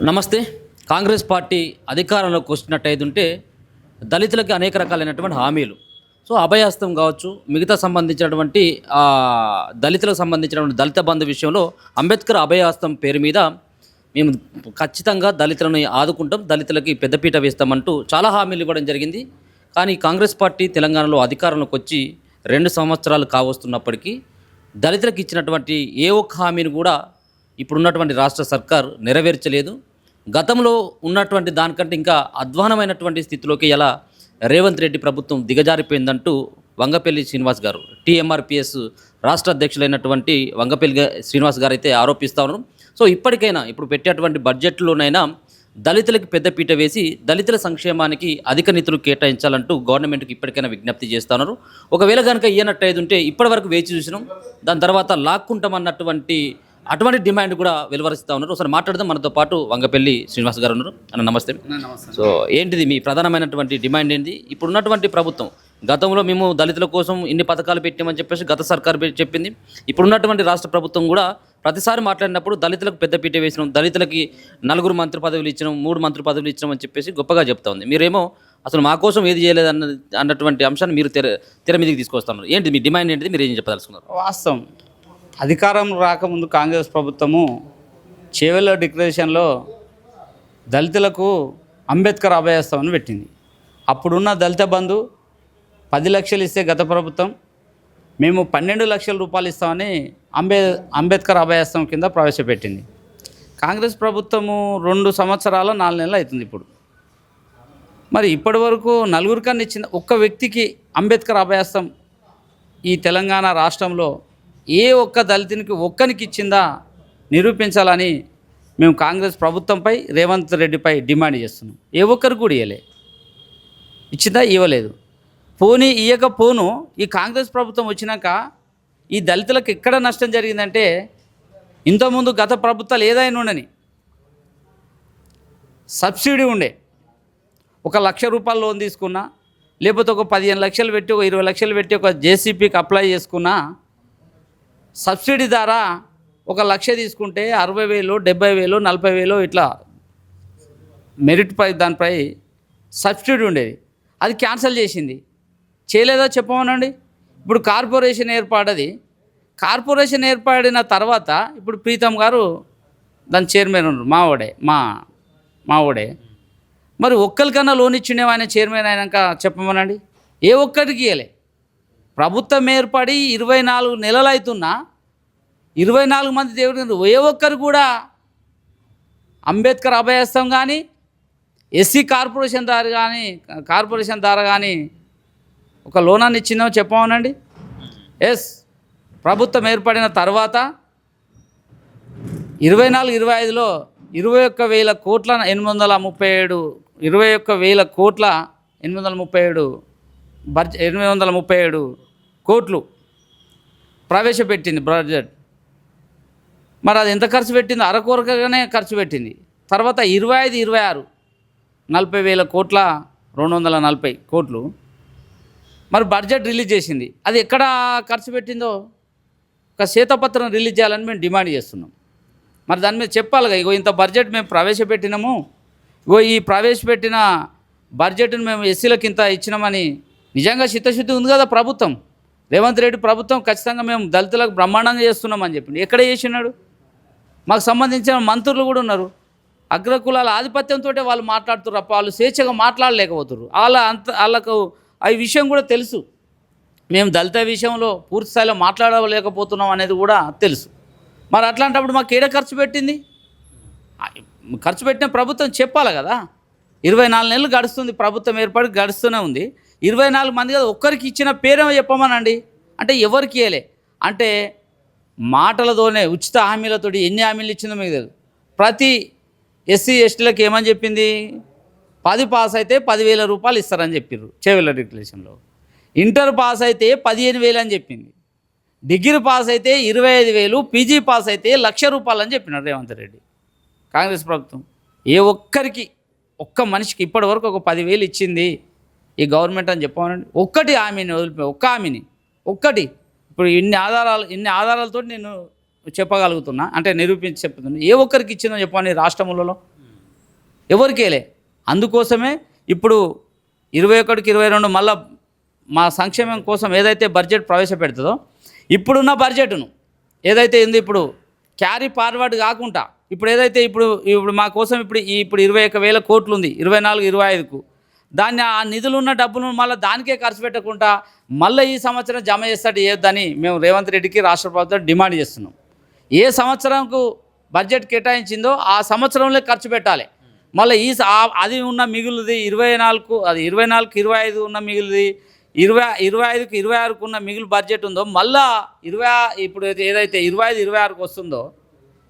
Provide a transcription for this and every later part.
నమస్తే. కాంగ్రెస్ పార్టీ అధికారంలోకి వచ్చినట్టయితుంటే దళితులకి అనేక రకాలైనటువంటి హామీలు, సో అభయహస్తం కావచ్చు, మిగతా సంబంధించినటువంటి దళితులకు సంబంధించినటువంటి దళిత బంధు విషయంలో అంబేద్కర్ అభయహస్తం పేరు మీద మేము ఖచ్చితంగా దళితులను ఆదుకుంటాం, దళితులకి పెద్దపీట వేస్తామంటూ చాలా హామీలు ఇవ్వడం జరిగింది. కానీ కాంగ్రెస్ పార్టీ తెలంగాణలో అధికారంలోకి వచ్చి 2 సంవత్సరాలు కావస్తున్నప్పటికీ దళితులకు ఇచ్చినటువంటి ఏ ఒక్క హామీని కూడా ఇప్పుడున్నటువంటి రాష్ట్ర సర్కార్ నెరవేర్చలేదు. గతంలో ఉన్నటువంటి దానికంటే ఇంకా అధ్వానమైనటువంటి స్థితిలోకి ఎలా రేవంత్ రెడ్డి ప్రభుత్వం దిగజారిపోయిందంటూ వంగపల్లి శ్రీనివాస్ గారు, టీఎంఆర్పిఎస్ రాష్ట్ర అధ్యక్షులైనటువంటి వంగపల్లి శ్రీనివాస్ గారు అయితే ఆరోపిస్తూ ఉన్నారు. సో ఇప్పటికైనా ఇప్పుడు పెట్టేటువంటి బడ్జెట్లోనైనా దళితులకు పెద్దపీట వేసి దళితుల సంక్షేమానికి అధిక నిధులు కేటాయించాలంటూ గవర్నమెంట్కి ఇప్పటికైనా విజ్ఞప్తి చేస్తున్నారు. ఒకవేళ కనుక ఇయ్యనట్టయితుంటే ఇప్పటి వరకు వేచి చూసినాం, దాని తర్వాత లాక్కుంటామన్నటువంటి అటువంటి డిమాండ్ కూడా వెలువరిస్తూ ఉన్నారు. ఒకసారి మాట్లాడదాం. మనతో పాటు వంగపల్లి శ్రీనివాస్ గారు ఉన్నారు. అన్న నమస్తే. సో ఏంటిది మీ ప్రధానమైనటువంటి డిమాండ్ ఏంటి? ఇప్పుడున్నటువంటి ప్రభుత్వం, గతంలో మేము దళితుల కోసం ఇన్ని పథకాలు పెట్టామని చెప్పేసి గత సర్కారు చెప్పింది. ఇప్పుడున్నటువంటి రాష్ట్ర ప్రభుత్వం కూడా ప్రతిసారి మాట్లాడినప్పుడు దళితులకు పెద్దపీట వేసినాం, దళితులకి 4 మంత్రి పదవులు ఇచ్చినాం, 3 మంత్రి పదవులు ఇచ్చినాం అని చెప్పేసి గొప్పగా చెప్తా ఉంది. మీరేమో అసలు మా కోసం ఏది చేయలేదు అన్నటువంటి అంశాన్ని మీరు తెర మీదకి తీసుకొస్తున్నారు. ఏంటి మీ డిమాండ్ ఏంటిది? మీరు ఏం చెప్పదలుచుకున్నారు? వాస్తవం, అధికారం రాకముందు కాంగ్రెస్ ప్రభుత్వము చేవెళ్ళ డిక్లరేషన్లో దళితులకు అంబేద్కర్ అభయహస్తం పెట్టింది. అప్పుడున్న దళిత బంధు 10 లక్షలు ఇస్తే గత ప్రభుత్వం మేము 12 లక్షల రూపాయలు ఇస్తామని అంబేద్కర్ అభయహస్తం కింద ప్రవేశపెట్టింది. కాంగ్రెస్ ప్రభుత్వము 2 సంవత్సరాల 4 నెలలు అవుతుంది ఇప్పుడు. మరి ఇప్పటి వరకు 4 కన్నా ఇచ్చిన ఒక్క వ్యక్తికి అంబేద్కర్ అభయహస్తం ఈ తెలంగాణ రాష్ట్రంలో ఏ ఒక్క దళితునికి ఒక్కనికి ఇచ్చిందా నిరూపించాలని మేము కాంగ్రెస్ ప్రభుత్వంపై, రేవంత్ రెడ్డిపై డిమాండ్ చేస్తున్నాం. ఏ ఒక్కరికి కూడా ఇచ్చిందా? ఇవ్వలేదు. పోనీ ఇయ్యకపోను ఈ కాంగ్రెస్ ప్రభుత్వం వచ్చినాక ఈ దళితులకు ఎక్కడ నష్టం జరిగిందంటే, ఇంతకుముందు గత ప్రభుత్వాలు ఏదైనా ఉండని సబ్సిడీ ఉండే, 1 లక్ష రూపాయల లోన్ తీసుకున్నా, లేకపోతే ఒక 15 లక్షలు పెట్టి, ఒక 20 లక్షలు పెట్టి ఒక జేసీపీకి అప్లై చేసుకున్నా, సబ్సిడీ ద్వారా 1 లక్ష తీసుకుంటే 60,000, 70,000, 40,000 ఇట్లా మెరిట్ పై దానిపై సబ్సిడీ ఉండేది. అది క్యాన్సిల్ చేసింది. చేయలేదో చెప్పమనండి. ఇప్పుడు కార్పొరేషన్ ఏర్పడ్డది. కార్పొరేషన్ ఏర్పడిన తర్వాత ఇప్పుడు ప్రీతం గారు దాని చైర్మన్ ఉన్నారు, మావోడే. మరి ఒక్కరికన్నా లోన్ ఇచ్చిండే ఆయన చైర్మన్ అయినాక చెప్పమనండి. ఏ ఒక్కరికి ఇవ్వలే. ప్రభుత్వం ఏర్పడి 24 నెలలు అవుతున్నా 24 మంది దేవుడు ఏ ఒక్కరు కూడా అంబేద్కర్ అభయహస్తం కానీ, ఎస్సీ కార్పొరేషన్ ద్వారా కానీ ఒక లోనాన్ని ఇచ్చిందో చెప్పమనండి. ప్రభుత్వం ఏర్పడిన తర్వాత 24-25లో 21,000 కోట్ల 837 21,000 కోట్ల 837 కోట్లు ప్రవేశపెట్టింది బడ్జెట్. మరి అది ఎంత ఖర్చు పెట్టింది? అరకొరకగానే ఖర్చు పెట్టింది. తర్వాత 25-26 40,000 కోట్ల 240 కోట్లు మరి బడ్జెట్ రిలీజ్ చేసింది. అది ఎక్కడ ఖర్చు పెట్టిందో ఒక శ్వేతపత్రం రిలీజ్ చేయాలని మేము డిమాండ్ చేస్తున్నాం. మరి దాని మీద చెప్పాలిగా, ఇగో ఇంత బడ్జెట్ మేము ప్రవేశపెట్టినాము, ఇగో ఈ ప్రవేశపెట్టిన బడ్జెట్ను మేము ఎస్సీలకు ఇంత ఇచ్చినామని నిజంగా చిత్తశుద్ధి ఉంది కదా ప్రభుత్వం, రేవంత్ రెడ్డి ప్రభుత్వం ఖచ్చితంగా మేము దళితులకు బ్రహ్మాండంగా చేస్తున్నామని చెప్పింది. ఎక్కడ చేసినాడు? మాకు సంబంధించిన మంత్రులు కూడా ఉన్నారు. అగ్రకులాల ఆధిపత్యంతో వాళ్ళు మాట్లాడుతున్నారు, వాళ్ళు స్వేచ్ఛగా మాట్లాడలేకపోతున్నారు. వాళ్ళకు ఈ విషయం కూడా తెలుసు. మేము దళిత విషయంలో పూర్తి స్థాయిలో మాట్లాడలేకపోతున్నాం అనేది కూడా తెలుసు. మరి అట్లాంటప్పుడు మాకు ఏడ ఖర్చు పెట్టింది? ఖర్చు పెట్టిన ప్రభుత్వం చెప్పాలి కదా. 24 నెలలు గడుస్తుంది, ప్రభుత్వం ఏర్పడి గడుస్తూనే ఉంది. 24 మంది కదా, ఒక్కరికి ఇచ్చిన పేరేమో చెప్పమనండి. అంటే ఎవరికి ఇవ్వలే అంటే మాటలతోనే ఉచిత హామీలతోటి ఎన్ని హామీలు ఇచ్చిందో మీకు తెలియదు. ప్రతి ఎస్సీ ఎస్టీలకు ఏమని చెప్పింది? 10 పాస్ అయితే 10,000 రూపాయలు ఇస్తారని చెప్పారు చేవెళ్ళ డిక్లరేషన్లో. ఇంటర్ పాస్ అయితే 15,000 అని చెప్పింది. డిగ్రీ పాస్ అయితే 25,000, పీజీ పాస్ అయితే 1,00,000 రూపాయలు అని చెప్పినారు రేవంత్ రెడ్డి కాంగ్రెస్ ప్రభుత్వం. ఏ ఒక్కరికి, ఒక్క మనిషికి ఇప్పటి వరకు ఒక 10,000 ఇచ్చింది ఈ గవర్నమెంట్ అని చెప్పమనండి. ఒక్కటి హామీని వదిలిపోయి, ఒక్క హామీని ఒక్కటి. ఇప్పుడు ఇన్ని ఆధారాలతో నేను చెప్పగలుగుతున్నా, అంటే నిరూపించి చెప్తున్నా. ఏ ఒక్కరికి ఇచ్చిందో చెప్పండి రాష్ట్రంలో. ఎవరికేలే. అందుకోసమే ఇప్పుడు 21కి 22 మళ్ళా మా సంక్షేమం కోసం ఏదైతే బడ్జెట్ ప్రవేశపెడుతుందో ఇప్పుడున్న బడ్జెట్ను ఏదైతే ఉంది ఇప్పుడు క్యారీ ఫార్వర్డ్ కాకుండా ఇప్పుడు ఏదైతే ఇప్పుడు మా కోసం ఇప్పుడు 21,000 కోట్లు ఉంది 24-25కు. దాన్ని ఆ నిధులు ఉన్న డబ్బును మళ్ళీ దానికే ఖర్చు పెట్టకుండా మళ్ళీ ఈ సంవత్సరం జమ చేస్తాడు చేయొద్దని మేము రేవంత్ రెడ్డికి రాష్ట్ర ప్రభుత్వం డిమాండ్ చేస్తున్నాం. ఏ సంవత్సరంకు బడ్జెట్ కేటాయించిందో ఆ సంవత్సరంలో ఖర్చు పెట్టాలి. మళ్ళీ అది ఉన్న మిగులుది 24కు, అది 24కి 25 ఉన్న మిగులుది 25కి 26కు ఉన్న మిగులు బడ్జెట్ ఉందో మళ్ళా ఇప్పుడు ఏదైతే 25-26కు వస్తుందో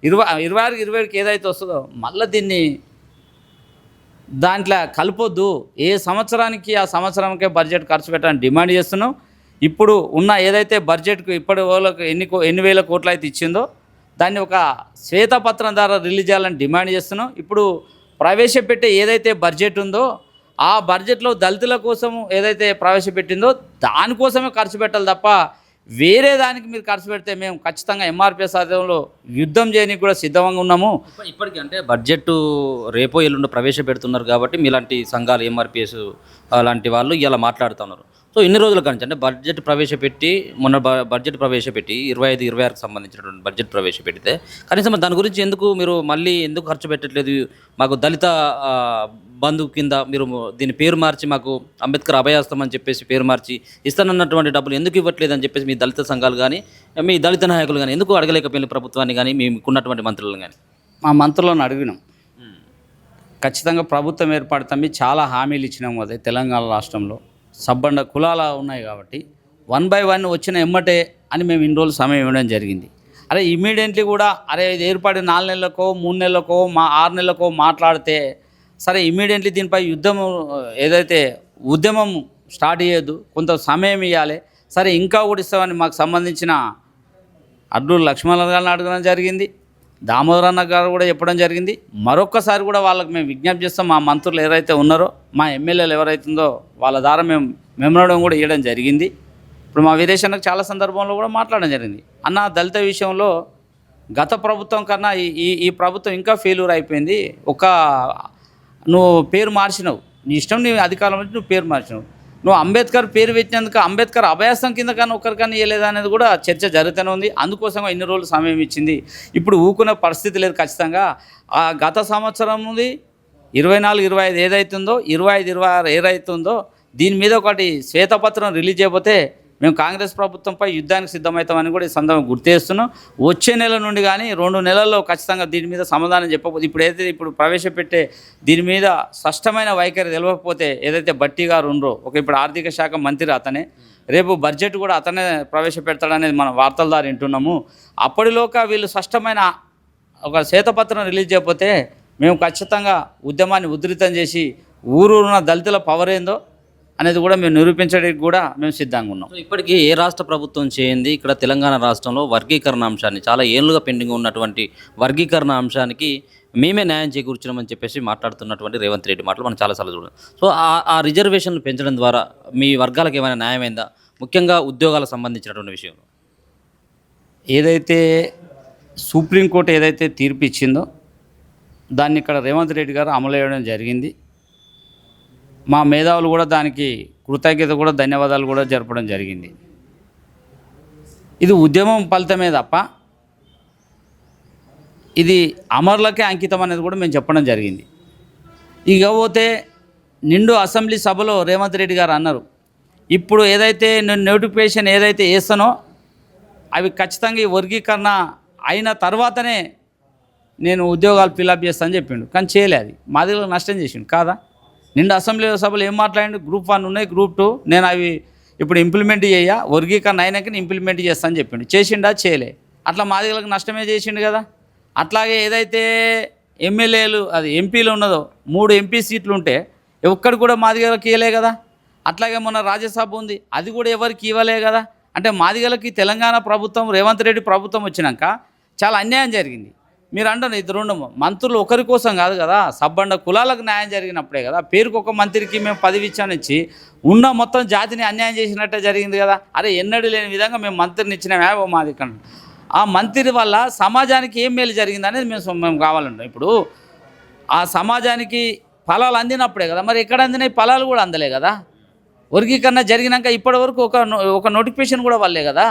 26-27కి ఏదైతే వస్తుందో మళ్ళీ దీన్ని దాంట్లో కలపొద్దు. ఏ సంవత్సరానికి ఆ సంవత్సరానికే బడ్జెట్ ఖర్చు పెట్టాలని డిమాండ్ చేస్తున్నాం. ఇప్పుడు ఉన్న ఏదైతే బడ్జెట్కు ఇప్పటి వాళ్ళకు ఎన్ని వేల కోట్లు అయితే ఇచ్చిందో దాన్ని ఒక శ్వేతపత్రం ద్వారా రిలీజ్ చేయాలని డిమాండ్ చేస్తున్నాం. ఇప్పుడు ప్రవేశపెట్టే ఏదైతే బడ్జెట్ ఉందో ఆ బడ్జెట్లో దళితుల కోసం ఏదైతే ప్రవేశపెట్టిందో దానికోసమే ఖర్చు పెట్టాలి తప్ప వేరే దానికి మీరు ఖర్చు పెడితే మేము ఖచ్చితంగా ఎంఆర్పిఎస్ ఆధ్వర్యంలో యుద్ధం చేయడానికి కూడా సిద్ధంగా ఉన్నాము. ఇప్పటికీ అంటే బడ్జెట్ రేపో ఎల్లుండో ప్రవేశపెడుతున్నారు కాబట్టి మీలాంటి సంఘాలు ఎంఆర్పిఎస్ లాంటి వాళ్ళు ఇలా మాట్లాడుతున్నారు. సో ఇన్ని రోజుల కానీ అంటే బడ్జెట్ ప్రవేశపెట్టి మొన్న బడ్జెట్ ప్రవేశపెట్టి 25-26కి సంబంధించినటువంటి బడ్జెట్ ప్రవేశపెడితే కనీసం దాని గురించి మీరు మళ్ళీ ఎందుకు ఖర్చు పెట్టట్లేదు, మాకు దళిత బంధు కింద మీరు దీని పేరు మార్చి మాకు అంబేద్కర్ అభయాస్తం అని చెప్పేసి పేరు మార్చి ఇస్తానన్నటువంటి డబ్బులు ఎందుకు ఇవ్వట్లేదు అని చెప్పేసి మీ దళిత సంఘాలు కానీ మీ దళిత నాయకులు కానీ ఎందుకు అడగలేకపోయిన ప్రభుత్వాన్ని కానీ మీకున్నటువంటి మంత్రులను కానీ? మా మంత్రులను అడిగినాం. ఖచ్చితంగా ప్రభుత్వం ఏర్పడతాం చాలా హామీలు ఇచ్చినాం కదా తెలంగాణ రాష్ట్రంలో. సబ్బండ కులాలు ఉన్నాయి కాబట్టి 1 by 1 వచ్చిన ఎమ్మటే అని మేము ఇన్ని రోజులు సమయం ఇవ్వడం జరిగింది. అరే ఇమ్మీడియట్లీ కూడా ఇది ఏర్పడి 4 నెలలకో 3 నెలలకో 6 నెలలకో మాట్లాడితే సరే ఇమ్మీడియట్లీ దీనిపై ఏదైతే ఉద్యమం స్టార్ట్ చేయొద్దు, కొంత సమయం ఇవ్వాలి. సరే ఇంకా కూడా ఇస్తామని మాకు సంబంధించిన అడ్లూరు లక్ష్మణ గారిని అడగడం జరిగింది, దామోదర్ అన్న గారు కూడా చెప్పడం జరిగింది. మరొక్కసారి కూడా వాళ్ళకి మేము విజ్ఞప్తి చేస్తాం. మా మంత్రులు ఎవరైతే ఉన్నారో మా ఎమ్మెల్యేలు ఎవరైతుందో వాళ్ళ ద్వారా మేము మెమోరాండం కూడా ఇవ్వడం జరిగింది. ఇప్పుడు మా వీరేశన్నకు చాలా సందర్భంలో కూడా మాట్లాడడం జరిగింది. అన్న దళిత విషయంలో గత ప్రభుత్వం కన్నా ఈ ప్రభుత్వం ఇంకా ఫెయిల్యూర్ అయిపోయింది. నువ్వు పేరు మార్చినావు, నీ ఇష్టం, నీ అధికారం వచ్చి నువ్వు పేరు మార్చినావు. నువ్వు అంబేద్కర్ పేరు పెట్టినందుకు అంబేద్కర్ అభయాస్తం కింద కానీ ఒక్కరికన్నా ఇవ్వలేదా అనేది కూడా చర్చ జరుగుతూనే ఉంది. అందుకోసం ఇన్ని రోజులు సమయం ఇచ్చింది. ఇప్పుడు ఊకునే పరిస్థితి లేదు. ఖచ్చితంగా ఆ గత సంవత్సరం 24-25 ఏదైతుందో 25-26 ఏదైతుందో దీని మీద ఒకటి శ్వేతపత్రం రిలీజ్ చేయకపోతే మేము కాంగ్రెస్ ప్రభుత్వంపై యుద్ధానికి సిద్ధమవుతామని కూడా ఈ సందర్భంగా గుర్తు చేస్తున్నాం. వచ్చే నెల నుండి కానీ 2 నెలల్లో ఖచ్చితంగా దీని మీద సమాధానం చెప్పకపోతే ఇప్పుడు ప్రవేశపెట్టే దీని మీద స్పష్టమైన వైఖరి తెలియకపోతే ఏదైతే బట్టి గారు ఉండరో ఇప్పుడు ఆర్థిక శాఖ మంత్రి అతనే, రేపు బడ్జెట్ కూడా అతనే ప్రవేశపెడతాడనేది మనం వార్తల ద్వారా వింటున్నాము. అప్పటిలోగా వీళ్ళు స్పష్టమైన ఒక శ్వేతపత్రం రిలీజ్ చేయకపోతే మేము ఖచ్చితంగా ఉద్యమాన్ని ఉధృతం చేసి ఊరూరున్న దళితుల పవర్ ఏందో అనేది కూడా మేము నిరూపించడానికి కూడా మేము సిద్ధంగా ఉన్నాం. ఇప్పటికీ ఏ రాష్ట్ర ప్రభుత్వం చేయింది ఇక్కడ తెలంగాణ రాష్ట్రంలో వర్గీకరణ అంశాన్ని చాలా ఏళ్ళుగా పెండింగ్ ఉన్నటువంటి వర్గీకరణ అంశానికి మేమే న్యాయం చేకూర్చమని చెప్పేసి మాట్లాడుతున్నటువంటి రేవంత్ రెడ్డి మాటలు మనం చాలాసార్లు చూడాలి. సో ఆ రిజర్వేషన్లు పెంచడం ద్వారా మీ వర్గాలకు ఏమైనా న్యాయమైందా, ముఖ్యంగా ఉద్యోగాలకు సంబంధించినటువంటి విషయంలో? ఏదైతే సుప్రీంకోర్టు ఏదైతే తీర్పు ఇచ్చిందో దాన్ని ఇక్కడ రేవంత్ రెడ్డి గారు అమలు చేయడం జరిగింది. మా మేధావులు కూడా దానికి కృతజ్ఞత కూడా ధన్యవాదాలు కూడా జరపడం జరిగింది. ఇది ఉద్యమం ఫలితమే తప్ప ఇది అమరులకే అంకితం అనేది కూడా మేము చెప్పడం జరిగింది. ఇకపోతే నిండు అసెంబ్లీ సభలో రేవంత్ రెడ్డి గారు అన్నారు, ఇప్పుడు ఏదైతే నేను నోటిఫికేషన్ ఏదైతే వేస్తానో అవి ఖచ్చితంగా ఈ వర్గీకరణ అయిన తర్వాతనే నేను ఉద్యోగాలు ఫిల్అప్ చేస్తానని చెప్పిండు. కానీ చేయలే. అది మా దగ్గర నష్టం చేసిండు కాదా? నిండు అసెంబ్లీ సభలో ఏం మాట్లాడిండు, గ్రూప్ 1 ఉన్నాయి, గ్రూప్ 2 నేను అవి ఇప్పుడు ఇంప్లిమెంట్ చేయ వర్గీకరణ అయినాక ఇంప్లిమెంట్ చేస్తానని చెప్పిండు. చేసిండా? చేయలే. అట్లా మా దగ్గరకు నష్టమే చేసిండు కదా. అట్లాగే ఏదైతే ఎమ్మెల్యేలు ఎంపీలు ఉన్నదో 3 ఎంపీ సీట్లు ఉంటే ఒక్కడు కూడా మా దగ్గరకు ఇవ్వలే కదా. అట్లాగే మొన్న రాజ్యసభ ఉంది, అది కూడా ఎవరికి ఇవ్వలే కదా. అంటే మా దగ్గరకి తెలంగాణ ప్రభుత్వం రేవంత్ రెడ్డి ప్రభుత్వం వచ్చినాక చాలా అన్యాయం జరిగింది. మీరు అంటారు ఇది 2 మంత్రులు ఒకరి కోసం కాదు కదా, సబ్బండ కులాలకు న్యాయం జరిగినప్పుడే కదా. పేరుకు ఒక మంత్రికి మేము పదవి ఇచ్చానిచ్చి ఉన్న మొత్తం జాతిని అన్యాయం చేసినట్టే జరిగింది కదా. అరే ఎన్నడూ లేని విధంగా మేము మంత్రిని ఇచ్చినామే మాది ఇక్కడ. ఆ మంత్రి వల్ల సమాజానికి ఏం మేలు జరిగింది అనేది మేము కావాలంటాం. ఇప్పుడు ఆ సమాజానికి ఫలాలు అందినప్పుడే కదా. మరి ఎక్కడ అందినాయి? ఫలాలు కూడా అందలే కదా. వర్గీకరణ జరిగినాక ఇప్పటివరకు ఒక నోటిఫికేషన్ కూడా వాళ్ళే కదా.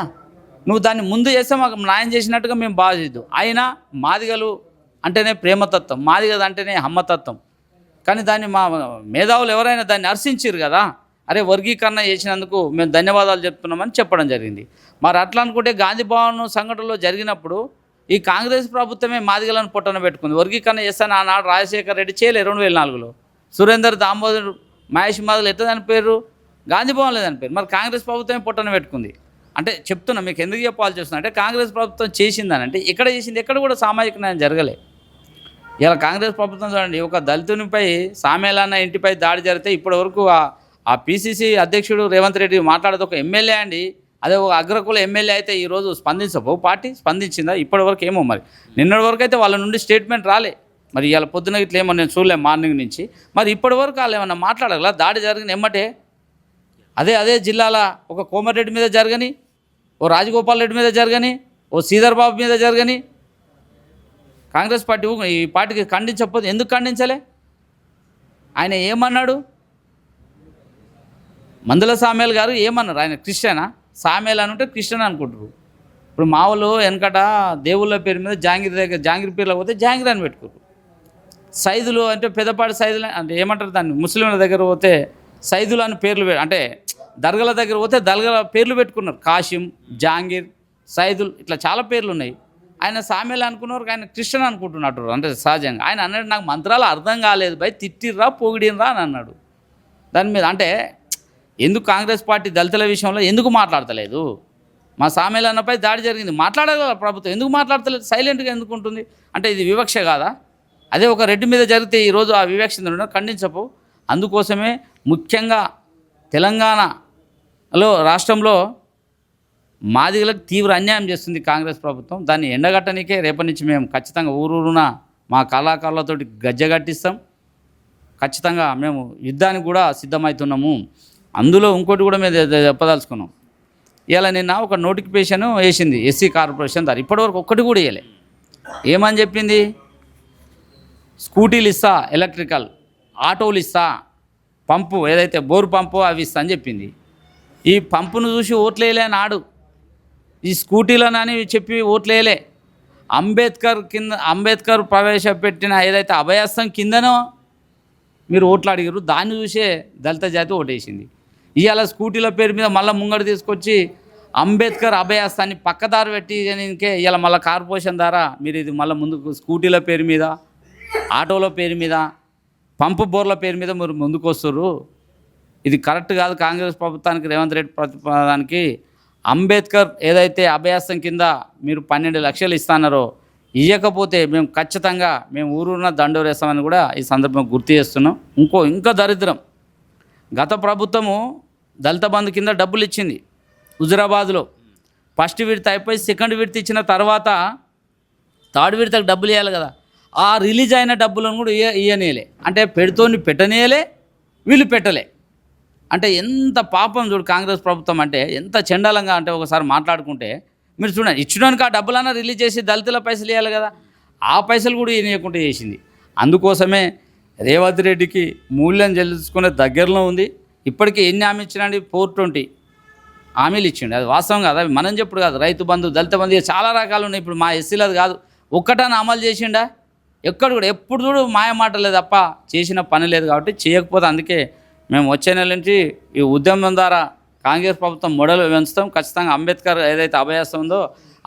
నువ్వు దాన్ని ముందు చేస్తే మాకు న్యాయం చేసినట్టుగా మేము బాధిద్దు. అయినా మాదిగలు అంటేనే ప్రేమతత్వం, మాదిగలు అంటేనే హమ్మతత్వం. కానీ దాన్ని మా మేధావులు ఎవరైనా దాన్ని హర్షించారు కదా. అరే వర్గీకరణ చేసినందుకు మేము ధన్యవాదాలు చెప్తున్నామని చెప్పడం జరిగింది. మరి అట్లా అనుకుంటే గాంధీ భవన్ సంఘటనలో జరిగినప్పుడు ఈ కాంగ్రెస్ ప్రభుత్వమే మాదిగలను పొట్టన పెట్టుకుంది. వర్గీకరణ చేస్తాను ఆనాడు రాజశేఖర రెడ్డి చేయలే 2004లో. సురేందర్ దామోదర్ మహేష్ మాదిగలు ఎట్లా దాని పేరు? గాంధీ భవన్ లేదని పేరు. మరి కాంగ్రెస్ ప్రభుత్వమే పొట్టన పెట్టుకుంది. అంటే చెప్తున్నా మీకు ఎందుకు చెప్పాల్సి వస్తుంది అంటే కాంగ్రెస్ ప్రభుత్వం చేసిందని అంటే ఎక్కడ చేసింది? ఎక్కడ కూడా సామాజిక న్యాయం జరగలే. ఇలా కాంగ్రెస్ ప్రభుత్వం చూడండి, ఒక దళితునిపై సామేలన్న ఇంటిపై దాడి జరిగితే ఇప్పటివరకు ఆ పిసిసి అధ్యక్షుడు రేవంత్ రెడ్డి మాట్లాడేది ఒక ఎమ్మెల్యే అండి. అదే ఒక అగ్రకుల ఎమ్మెల్యే అయితే ఈరోజు స్పందించబో పార్టీ స్పందించిందా? ఇప్పటివరకు ఏమో మరి. నిన్నటి వరకు అయితే వాళ్ళ నుండి స్టేట్మెంట్ రాలే. మరి ఇవాళ పొద్దున ఇట్లా ఏమో నేను చూడలేము మార్నింగ్ నుంచి. మరి ఇప్పటివరకు వాళ్ళు ఏమన్నా మాట్లాడగల? దాడి జరిగిన ఎమ్మటే అదే జిల్లాల ఒక కోమటిరెడ్డి మీద జరగని, ఓ రాజగోపాల్ రెడ్డి మీద జరగని, ఓ శ్రీధర్ బాబు మీద జరగని కాంగ్రెస్ పార్టీ ఈ పార్టీకి ఖండించకపోతే ఎందుకు ఖండించలే? ఆయన ఏమన్నాడు? మందుల సామేల్ గారు ఏమన్నారు? ఆయన క్రిస్టియనా? సామేల్ అని ఉంటే క్రిస్టియన్ అనుకుంటారు. ఇప్పుడు మా వాళ్ళు వెనకట దేవుళ్ళ పేరు మీద జాంగిర్ పేర్లో పోతే జాంగిర్ అని పెట్టుకోరు. సైదులు అంటే పెద్దపాటి సైదులు అంటే ఏమంటారు దాన్ని? ముస్లింల దగ్గర పోతే సైదులు అని పేర్లు అంటే దర్గాల దగ్గర పోతే దర్గాల పేర్లు పెట్టుకున్నారు. కాశీం, జాంగీర్, సైదుల్ ఇట్లా చాలా పేర్లు ఉన్నాయి. ఆయన సామేలు అనుకున్నారు, ఆయన క్రిస్టియన్ అనుకుంటున్నట్టు. అంటే సహజంగా ఆయన అన్నాడు, నాకు మంత్రాలు అర్థం కాలేదు భయ్, తిట్టిర్రా పొగిడినరా అని అన్నాడు. దాని మీద అంటే ఎందుకు కాంగ్రెస్ పార్టీ దళితుల విషయంలో ఎందుకు మాట్లాడతలేదు? మా సామేలు అన్నపై దాడి జరిగింది, మాట్లాడగల ప్రభుత్వం ఎందుకు మాట్లాడతలేదు? సైలెంట్గా ఎందుకు ఉంటుంది? అంటే ఇది వివక్ష కాదా? అదే ఒక రెడ్డి మీద జరిగితే ఈరోజు ఆ వివక్ష ఖండించపు. అందుకోసమే ముఖ్యంగా తెలంగాణలో రాష్ట్రంలో మాదిగలకు తీవ్ర అన్యాయం చేస్తుంది కాంగ్రెస్ ప్రభుత్వం. దాన్ని ఎండగట్టనికే రేపటి నుంచి మేము ఖచ్చితంగా ఊరూరున మా కళాకారులతోటి గజ్జగట్టిస్తాం. ఖచ్చితంగా మేము యుద్ధానికి కూడా సిద్ధమవుతున్నాము. అందులో ఇంకోటి కూడా మేము చెప్పదలుచుకున్నాం. ఇలా నిన్న ఒక నోటిఫికేషన్ వేసింది ఎస్సీ కార్పొరేషన్ ద్వారా. ఇప్పటివరకు ఒక్కటి కూడా వేయలే. ఏమని చెప్పింది? స్కూటీలు ఇస్తా, ఎలక్ట్రికల్ ఆటోలు ఇస్తా, పంపు ఏదైతే బోరు పంపు అవి ఇస్తా అని చెప్పింది. ఈ పంపును చూసి ఓట్లు వేయలే నాడు, ఈ స్కూటీలనని చెప్పి ఓట్లు వేయలే. అంబేద్కర్ ప్రవేశపెట్టిన ఏదైతే అభయాస్తం కిందనో మీరు ఓట్లు అడిగారు, దాన్ని చూసే దళిత జాతి ఓటేసింది. ఇవాళ స్కూటీల పేరు మీద మళ్ళీ ముంగడు తీసుకొచ్చి అంబేద్కర్ అభయాస్తాన్ని పక్కదారి పెట్టి ఇవాళ మళ్ళీ కార్పొరేషన్ ద్వారా మీరు ఇది మళ్ళీ ముందుకు స్కూటీల పేరు మీద, ఆటోల పేరు మీద, పంపు బోర్ల పేరు మీద మీరు ముందుకు వస్తారు. ఇది కరెక్ట్ కాదు. కాంగ్రెస్ ప్రభుత్వానికి, రేవంత్ రెడ్డి ప్రభుత్వానికి అంబేద్కర్ ఏదైతే అభయాస్తం కింద మీరు 12 లక్షలు ఇస్తున్నారో ఇవ్వకపోతే మేము ఖచ్చితంగా మేము ఊరూరున దండోరేస్తామని కూడా ఈ సందర్భంగా గుర్తు చేస్తున్నాం. ఇంకా దరిద్రం, గత ప్రభుత్వము దళిత బంధు కింద డబ్బులు ఇచ్చింది హుజురాబాద్లో. ఫస్ట్ విడత అయిపోయి సెకండ్ విడత ఇచ్చిన తర్వాత థర్డ్ విడతకు డబ్బులు ఇవ్వాలి కదా. ఆ రిలీజ్ అయిన డబ్బులను కూడా ఇవ్వనేలే. అంటే పెట్టనేలే, వీళ్ళు పెట్టలే. అంటే ఎంత పాపం చూడు కాంగ్రెస్ ప్రభుత్వం. అంటే ఎంత చండాలంగా అంటే ఒకసారి మాట్లాడుకుంటే మీరు చూడండి, ఇచ్చడానికి ఆ డబ్బులన్నా రిలీజ్ చేసి దళితుల పైసలు ఇవ్వాలి కదా. ఆ పైసలు కూడా ఇవ్వకుండా చేసింది. అందుకోసమే రేవంత్ రెడ్డికి మూల్యం చెల్లించుకునే దగ్గరలో ఉంది. ఇప్పటికీ ఎన్ని హామీ ఇచ్చినండి? 420 హామీలు ఇచ్చిండు. అది వాస్తవం కాదు, అవి మనం చెప్పుడు కాదు. రైతు బంధు, దళిత బంధు చాలా రకాలు ఉన్నాయి. ఇప్పుడు మా ఎస్సీలది కాదు, ఒక్కటాన్ని అమలు చేసిండా? ఎక్కడ కూడా ఎప్పుడు చూడు మాయ మాటలే తప్ప చేసిన పని లేదు. కాబట్టి చేయకపోతే అందుకే మేము వచ్చే నెల నుంచి ఈ ఉద్యమం ద్వారా కాంగ్రెస్ ప్రభుత్వం మొడలు పెంచుతాం. ఖచ్చితంగా అంబేద్కర్ ఏదైతే అభయాస్తం ఉందో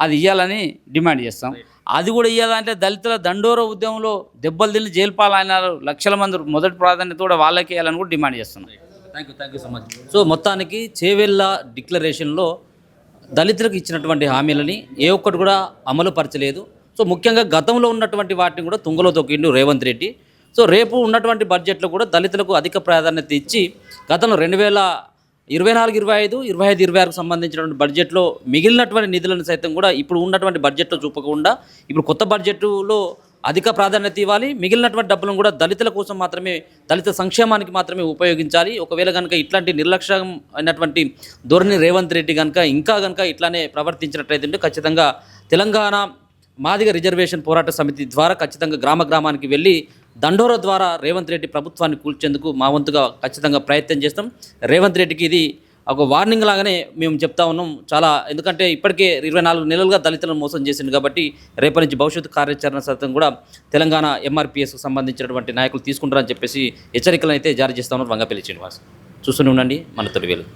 అది ఇవ్వాలని డిమాండ్ చేస్తాం. అది కూడా ఇవ్వాలంటే దళితుల దండోర ఉద్యమంలో దెబ్బలు తిని జైలు పాలైనారు లక్షల మంది, మొదటి ప్రాధాన్యత కూడా వాళ్ళకి ఇవ్వాలని కూడా డిమాండ్ చేస్తున్నాం. Thank you so much. So మొత్తానికి చేవెళ్ళ డిక్లరేషన్లో దళితులకు ఇచ్చినటువంటి హామీలని ఏ ఒక్కటి కూడా అమలు పరచలేదు. సో ముఖ్యంగా గతంలో ఉన్నటువంటి వాటిని కూడా తుంగలో తొక్కిండు రేవంత్ రెడ్డి. సో రేపు ఉన్నటువంటి బడ్జెట్లో కూడా దళితులకు అధిక ప్రాధాన్యత ఇచ్చి గతంలో 2024, 25, 26 సంబంధించినటువంటి బడ్జెట్లో మిగిలినటువంటి నిధులను సైతం కూడా ఇప్పుడు ఉన్నటువంటి బడ్జెట్లో చూపకుండా ఇప్పుడు కొత్త బడ్జెట్లో అధిక ప్రాధాన్యత ఇవ్వాలి. మిగిలినటువంటి డబ్బులను కూడా దళితుల కోసం మాత్రమే, దళిత సంక్షేమానికి మాత్రమే ఉపయోగించాలి. ఒకవేళ కనుక ఇట్లాంటి నిర్లక్ష్యం అయినటువంటి ధోరణి రేవంత్ రెడ్డి కనుక ఇట్లానే ప్రవర్తించినట్లయితే ఖచ్చితంగా తెలంగాణ మాదిగ రిజర్వేషన్ పోరాట సమితి ద్వారా ఖచ్చితంగా గ్రామానికి వెళ్ళి దండోర ద్వారా రేవంత్ రెడ్డి ప్రభుత్వాన్ని కూల్చేందుకు మా వంతుగా ఖచ్చితంగా ప్రయత్నం చేస్తాం. రేవంత్ రెడ్డికి ఇది ఒక వార్నింగ్ లాగానే మేము చెప్తా ఉన్నాం. చాలా ఎందుకంటే ఇప్పటికే 24 నెలలుగా దళితులను మోసం చేసింది కాబట్టి రేపటి నుంచి భవిష్యత్తు కార్యాచరణ సైతం కూడా తెలంగాణ ఎంఆర్పీఎస్కు సంబంధించినటువంటి నాయకులు తీసుకుంటారని చెప్పేసి హెచ్చరికలను అయితే జారీ చేస్తా ఉన్నారు వంగపల్లి శ్రీనివాస్. చూస్తూనే ఉండండి మన తొలి వేలు.